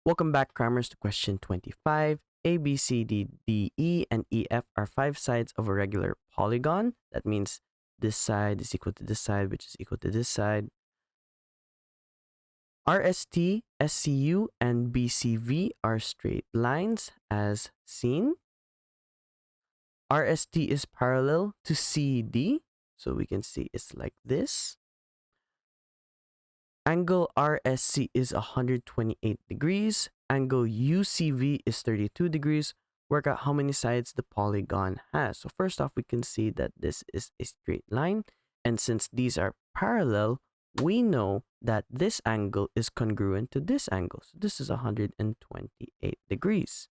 Welcome back, Crammers, to question 25. A, B, C, D, D, E, and E, F are 5 sides of a regular polygon. That means this side is equal to this side, which is equal to this side. RST, SCU, and BCV are straight lines as seen. RST is parallel to CD, so we can see it's like this. Angle RSC is 128 degrees. Angle UCV is 32 degrees. Work out how many sides the polygon has. So first off, we can see that this is a straight line. And since these are parallel, we know that this angle is congruent to this angle. So this is 128 degrees.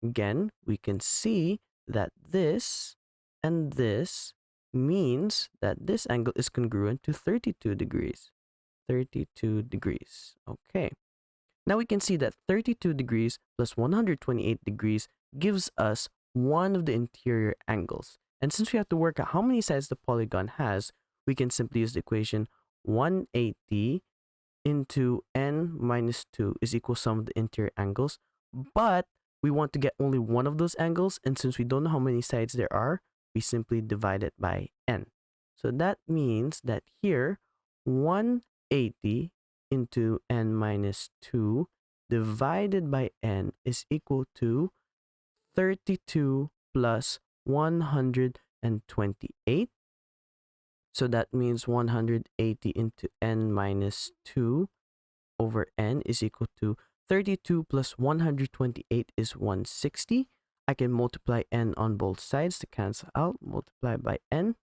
Again, we can see that this and this means that this angle is congruent to 32 degrees. 32 degrees. Okay. Now we can see that 32 degrees plus 128 degrees gives us one of the interior angles. And since we have to work out how many sides the polygon has, we can simply use the equation 180 into n minus 2 is equal to sum of the interior angles. But we want to get only one of those angles, and since we don't know how many sides there are, we simply divide it by n. So that means that here, 180 into n minus 2 divided by n is equal to 32 plus 128. So that means 180 into n minus 2 over n is equal to 32 plus 128 is 160. I can multiply n on both sides to cancel out, multiply by n.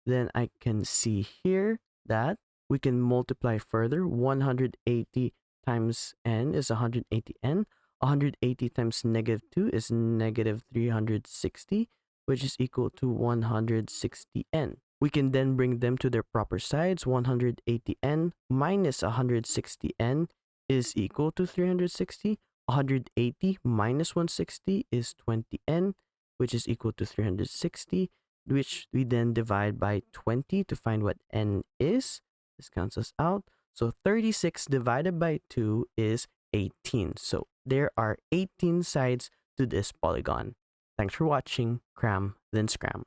Then I can see here that we can multiply further. 180 times n is 180n. 180 times negative 2 is negative 360, which is equal to 160n. We can then bring them to their proper sides. 180n minus 160n is equal to 360. 180 minus 160 is 20n, which is equal to 360, which we then divide by 20 to find what n is. This cancels out. So 36 divided by 2 is 18. So there are 18 sides to this polygon. Thanks for watching. Cram, then scram.